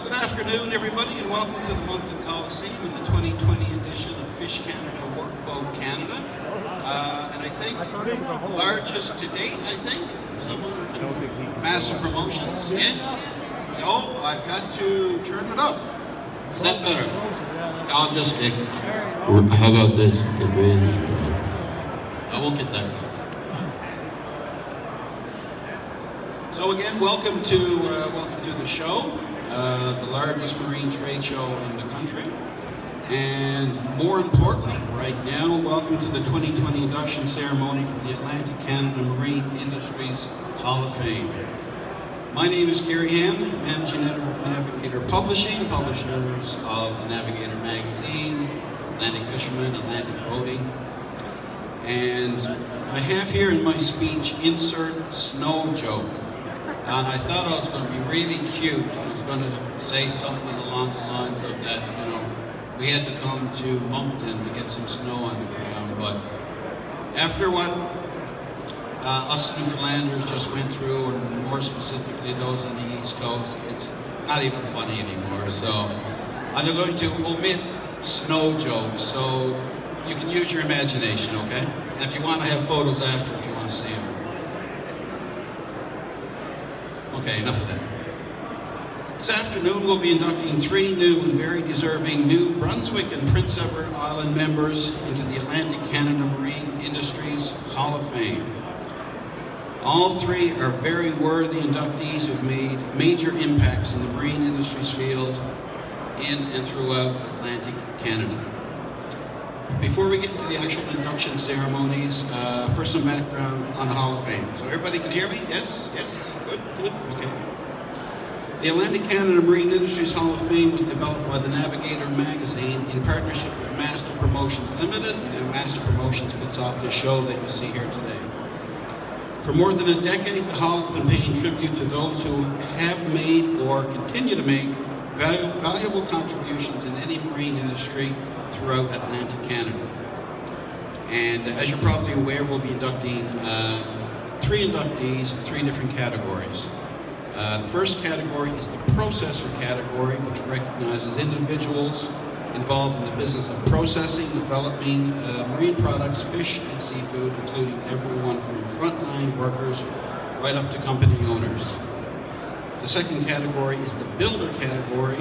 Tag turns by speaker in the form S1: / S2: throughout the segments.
S1: Good afternoon, everybody, and welcome to the Moncton Coliseum in the 2020 edition of Fish Canada Workboat Canada. And I think largest to date, I think. Someone massive promotions. Yes. Oh, I've got to turn it up. Is that better? I'll just get. How about this? Get really close. I won't get that close. So again, welcome to the show, the largest marine trade show in the country, and more importantly, right now, welcome to the 2020 induction ceremony for the Atlantic Canada Marine Industries Hall of Fame. My name is Kerry Ham, Managing Editor of Navigator Publishing, publishers of the Navigator magazine, Atlantic Fisherman, Atlantic Boating, and I have here in my speech, insert snow joke. And I thought I was going to be really cute. I was going to say something along the lines of that, you know, we had to come to Moncton to get some snow on the ground. But after what us Newfoundlanders just went through, and more specifically those on the East Coast, it's not even funny anymore. So I'm going to omit snow jokes, so you can use your imagination, okay? And if you want to have photos after, if you want to see them. Okay, enough of that. This afternoon we'll be inducting 3 new and very deserving new Brunswick and Prince Edward Island members into the Atlantic Canada Marine Industries Hall of Fame. All 3 are very worthy inductees who've made major impacts in the marine industries field in and throughout Atlantic Canada. Before we get into the actual induction ceremonies, first some background on the Hall of Fame. So everybody can hear me? Yes? Yes? Good, okay. The Atlantic Canada Marine Industries Hall of Fame was developed by the Navigator magazine in partnership with Master Promotions Limited, and Master Promotions puts out this show that you see here today. For more than a decade, the Hall has been paying tribute to those who have made or continue to make valuable contributions in any marine industry throughout Atlantic Canada. And as you're probably aware, we'll be inducting 3 inductees in 3 different categories. The first category is the processor category, which recognizes individuals involved in the business of processing, developing marine products, fish and seafood, including everyone from frontline workers right up to company owners. The second category is the builder category,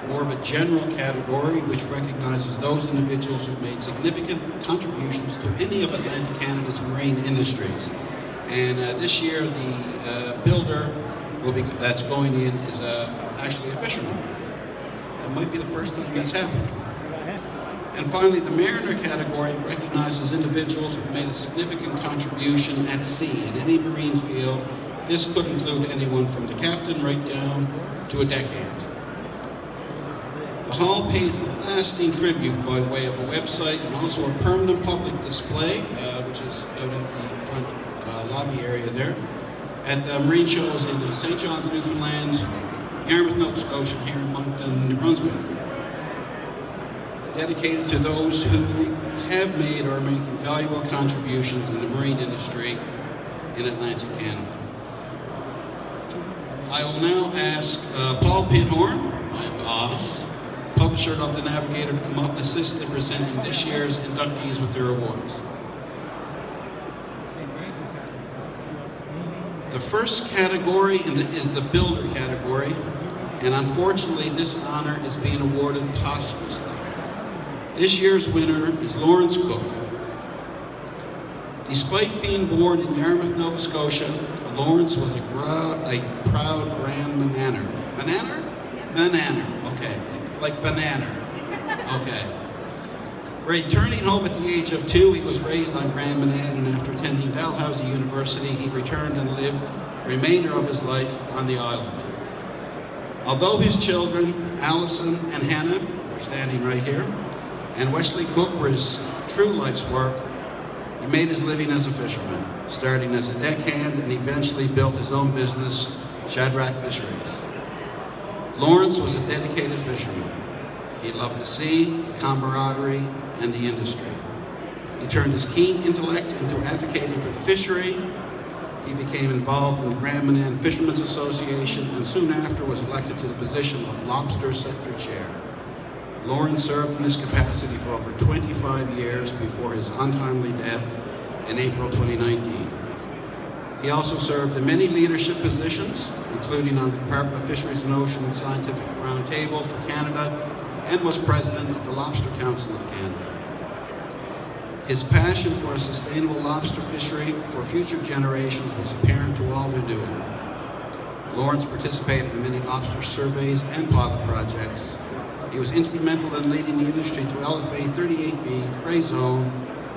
S1: more of a general category, which recognizes those individuals who've made significant contributions to any of Atlantic Canada's marine industries. And this year, the builder that's going in is actually a fisherman. It might be the first time that's happened. And finally, the mariner category recognizes individuals who've made a significant contribution at sea in any marine field. This could include anyone from the captain right down to a deckhand. The Hall pays lasting tribute by way of a website and also a permanent public display, which is out at the front lobby area there, at the marine shows in St. John's, Newfoundland, Yarmouth, Nova Scotia, here in Moncton, New Brunswick. Dedicated to those who have made or are making valuable contributions in the marine industry in Atlantic Canada. I will now ask Paul Pinhorn, my boss, publisher of the Navigator, to come up and assist in presenting this year's inductees with their awards. The first category is the builder category, and unfortunately this honor is being awarded posthumously. This year's winner is Lawrence Cook. Despite being born in Yarmouth, Nova Scotia, Lawrence was a proud Grand Mananer. Mananer? Mananer, okay. Like banana. Okay. Returning home at the age of 2, he was raised on Grand Manan, and after attending Dalhousie University, he returned and lived the remainder of his life on the island. Although his children, Allison and Hannah, who are standing right here, and Wesley Cook were his true life's work, he made his living as a fisherman, starting as a deckhand and eventually built his own business, Shadrach Fisheries. Lawrence was a dedicated fisherman. He loved the sea, the camaraderie, and the industry. He turned his keen intellect into advocating for the fishery He became involved in the Grand Manan Fishermen's Association and soon after was elected to the position of Lobster Sector Chair. Lawrence served in this capacity for over 25 years before his untimely death in April 2019. He also served in many leadership positions, including on the Department of Fisheries and Oceans Scientific Roundtable for Canada, and was president of the Lobster Council of Canada. His passion for a sustainable lobster fishery for future generations was apparent to all who knew him. Lawrence participated in many lobster surveys and pilot projects. He was instrumental in leading the industry to LFA 38B, the gray zone,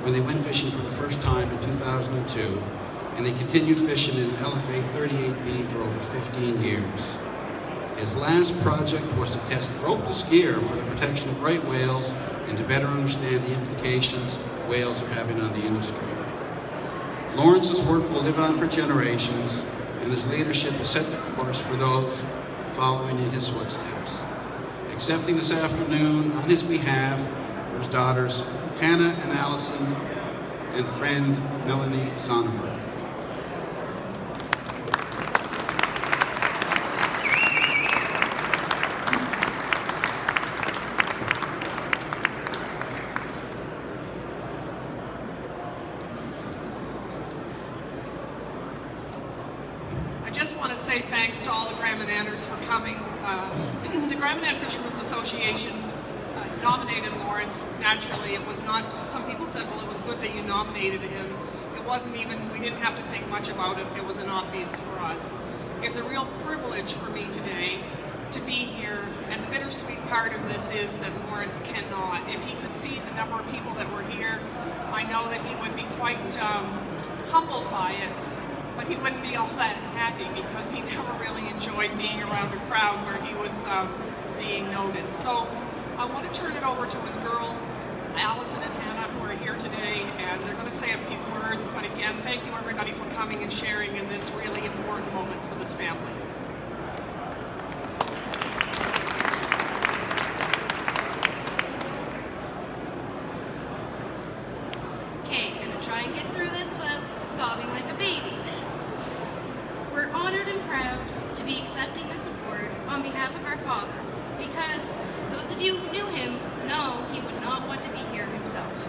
S1: when they went fishing for the first time in 2002, and they continued fishing in LFA 38B for over 15 years. His last project was to test ropeless gear for the protection of right whales and to better understand the implications whales are having on the industry. Lawrence's work will live on for generations, and his leadership has set the course for those following in his footsteps. Accepting this afternoon on his behalf are his daughters, Hannah and Allison, and friend Melanie Sonnenberg.
S2: I just want to say thanks to all the Grand Mananers for coming. The Grand Manan Fishermen's Association nominated Lawrence. Naturally, it was not, some people said, well, it was good that you nominated him. It wasn't even, we didn't have to think much about it. It was an obvious for us. It's a real privilege for me today to be here, and the bittersweet part of this is that Lawrence cannot. If he could see the number of people that were here, I know that he would be quite humbled by it. But he wouldn't be all that happy because he never really enjoyed being around a crowd where he was being noted. So I want to turn it over to his girls, Allison and Hannah, who are here today, and they're going to say a few words. But again, thank you everybody for coming and sharing in this really important moment for this family.
S3: Okay, gonna try and get through this without sobbing like a baby. We're honored and proud to be accepting this award on behalf of our father, because those of you who knew him know he would not want to be here himself.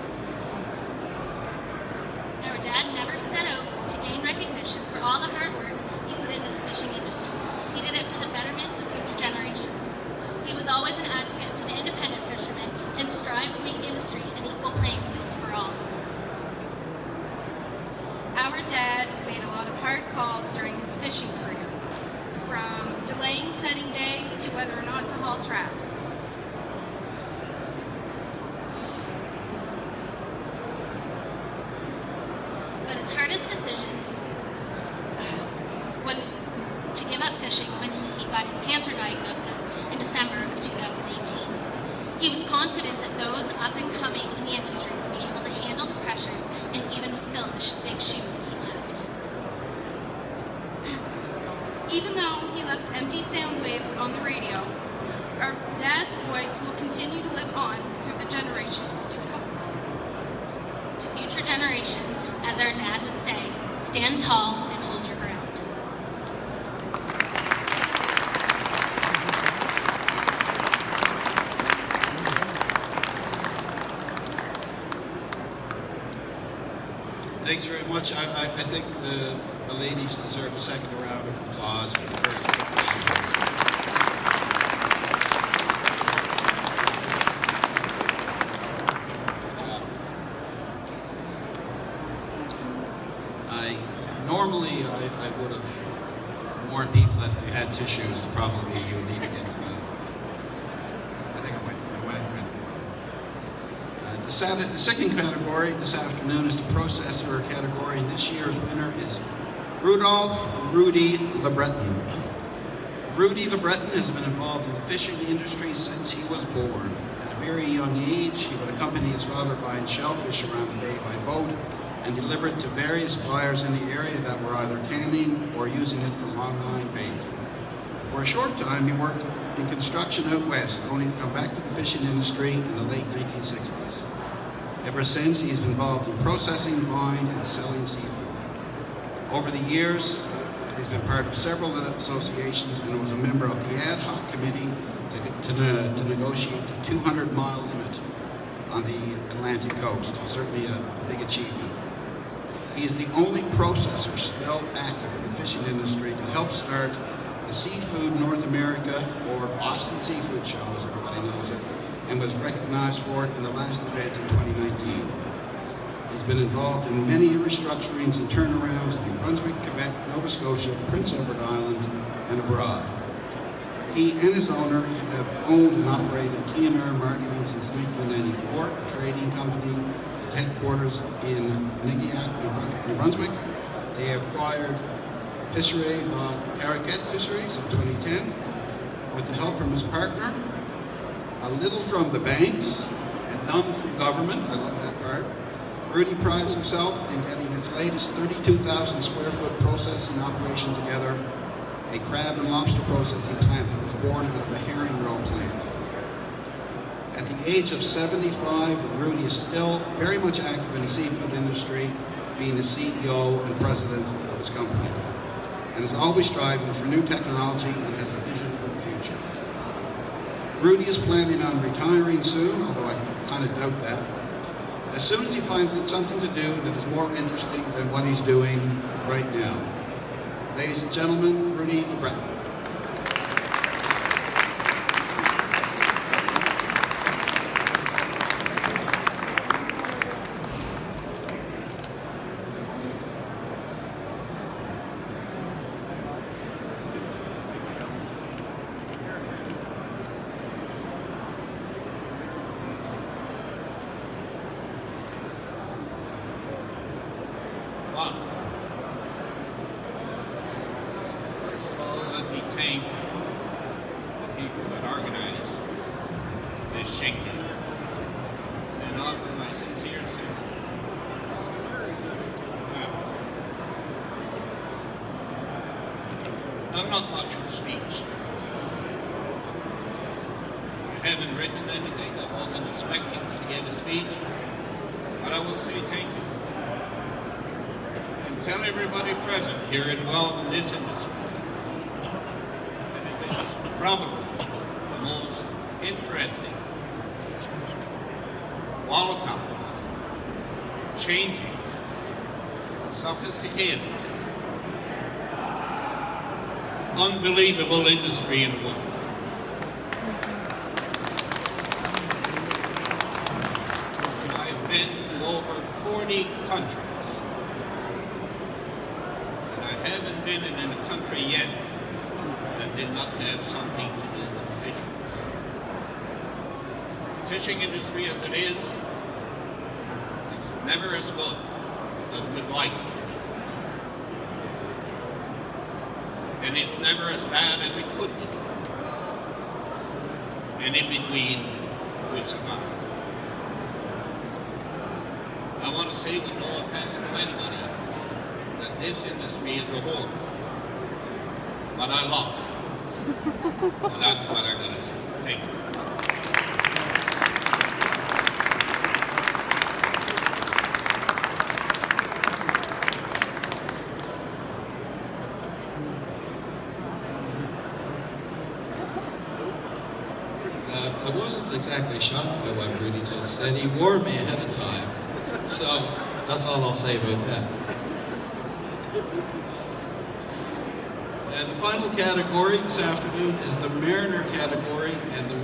S4: Our dad never set out to gain recognition for all the hard work he put into the fishing industry. He did it for the betterment of future generations. He was always an advocate for the independent fishermen and strived to make the industry an equal playing field for all.
S3: Our dad made a lot of hard calls during his fishing career, from delaying setting day to whether or not to haul traps.
S4: But his hardest decision was to give up fishing when he got his cancer diagnosis in December of 2018. He was confident that those up and coming in the industry would be able to handle the pressures and even fill the big shoes he left.
S3: Even though he left empty sound waves on the radio, our dad's voice will continue to live on through the generations to come.
S4: To future generations, as our dad would say, stand tall and hold your ground.
S1: Thanks very much. I think the ladies deserve a second round of applause for the very quick Normally, I would have warned people that if you had tissues, probably you would need to get to the. I think it went well. The second category this afternoon is the processor category, and this year's winner is Rudy LeBreton. Rudy LeBreton has been involved in the fishing industry since he was born. At a very young age, he would accompany his father buying shellfish around the bay by boat and deliver it to various buyers in the area that were either canning or using it for longline bait. For a short time, he worked in construction out west, only to come back to the fishing industry in the late 1960s. Ever since, he's been involved in processing, buying, and selling seafood. Over the years, he's been part of several associations and was a member of the ad hoc committee to negotiate the 200-mile limit on the Atlantic coast. Certainly a big achievement. He is the only processor still active in the fishing industry to help start the Seafood North America, or Boston Seafood Show as everybody knows it, and was recognized for it in the last event in 2019. He's been involved in many restructurings and turnarounds in New Brunswick, Quebec, Nova Scotia, Prince Edward Island, and abroad. He and his owner have owned and operated T&R Marketing since 1994, a trading company with headquarters in Navigator, New Brunswick. They acquired Fishery Caracat Fisheries in 2010 with the help from his partner, a little from the banks and none from government. I love that part. Rudy prides himself in getting his latest 32,000 square foot processing operation together, a crab and lobster processing plant that was born out of a herring roe plant. At the age of 75, Rudy is still very much active in the seafood industry, being the CEO and president of his company, and is always striving for new technology and has a vision for the future. Rudy is planning on retiring soon, although I kind of doubt that, as soon as he finds something to do that is more interesting than what he's doing right now. Ladies and gentlemen, Rudy LeBreton.
S5: First of all, let me thank the people that organized this shindig and offer my sincere sympathy to the family. I'm not much for speech. I haven't written anything. I wasn't expecting to get a speech, but I will say thank you. Tell everybody present here involved in this industry that it is probably the most interesting, volatile, changing, sophisticated, unbelievable industry in the world. I've been to over 40 countries. I haven't been in a country yet that did not have something to do with fishing. The fishing industry as it is never as good as we'd like it to be. And it's never as bad as it could be. And in between, we survive. I want to say with no offense to anybody, that this industry is a whore, but I love it. And that's what I'm going to say. Thank you.
S1: I wasn't exactly shocked by what Rudy just said. He warned me ahead of time. So that's all I'll say about that. And the final category this afternoon is the Mariner category, and the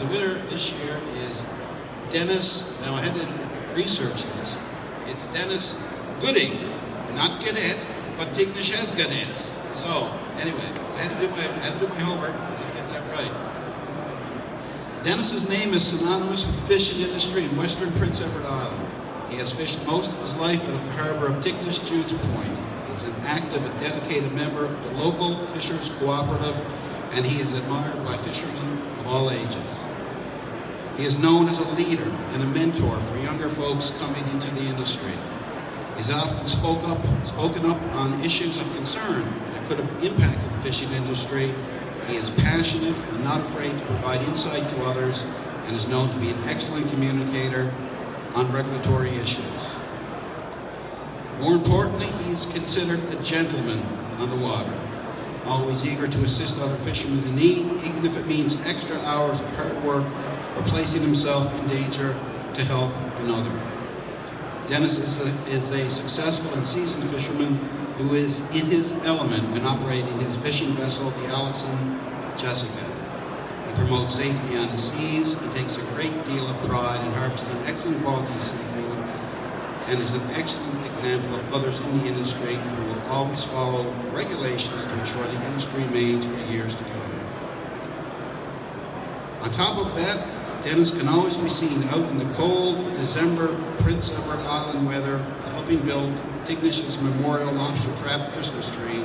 S1: winner this year is Dennis. Now I had to research this. It's Dennis Gooding, not Gadet, but Tignish has Gadets. So anyway, I had to do my homework. I had to get that right. Dennis's name is synonymous with the fishing industry in western Prince Edward Island. He has fished most of his life out of the harbor of Tignish Jude's Point. He's an active and dedicated member of the local Fishers Cooperative, and he is admired by fishermen of all ages. He is known as a leader and a mentor for younger folks coming into the industry. He's often spoken up on issues of concern that could have impacted the fishing industry. He is passionate and not afraid to provide insight to others, and is known to be an excellent communicator on regulatory issues. More importantly, he's considered a gentleman on the water, always eager to assist other fishermen in need, even if it means extra hours of hard work or placing himself in danger to help another. Dennis is a successful and seasoned fisherman who is in his element when operating his fishing vessel, the Allison Jessica. He promotes safety on the seas and takes a great deal of pride in harvesting excellent quality seafood, and is an excellent example of others in the industry who will always follow regulations to ensure the industry remains for years to come. On top of that, Dennis can always be seen out in the cold December Prince Edward Island weather helping build Tignish's Memorial Lobster Trap Christmas tree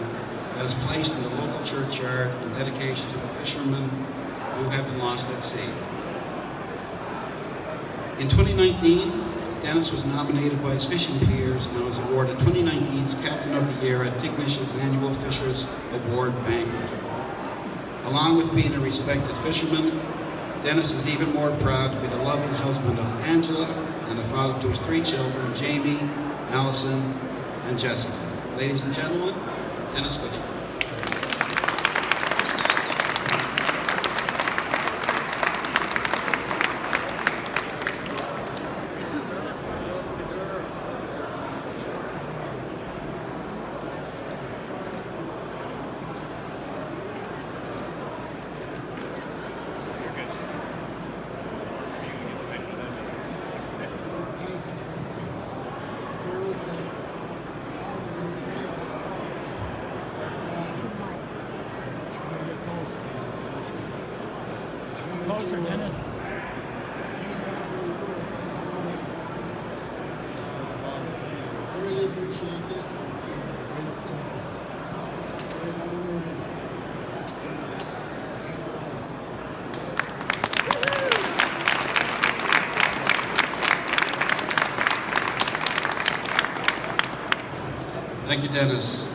S1: that is placed in the local churchyard in dedication to the fishermen who have been lost at sea. In 2019, Dennis was nominated by his fishing peers and was awarded 2019's Captain of the Year at Tignish's annual Fishers Award Banquet. Along with being a respected fisherman, Dennis is even more proud to be the loving husband of Angela and a father to his 3 children, Jamie, Allison, and Jessica. Ladies and gentlemen, Dennis Goody.
S6: Closer, Dennis.
S7: Really appreciate this.
S1: Thank you, Dennis.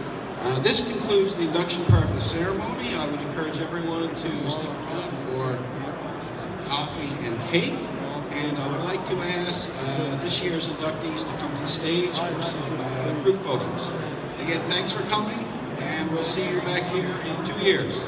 S1: This concludes the induction part of the ceremony. I would encourage everyone to stick around for some coffee and cake. And I would like to ask this year's inductees to come to the stage for some group photos. Again, thanks for coming, and we'll see you back here in 2 years.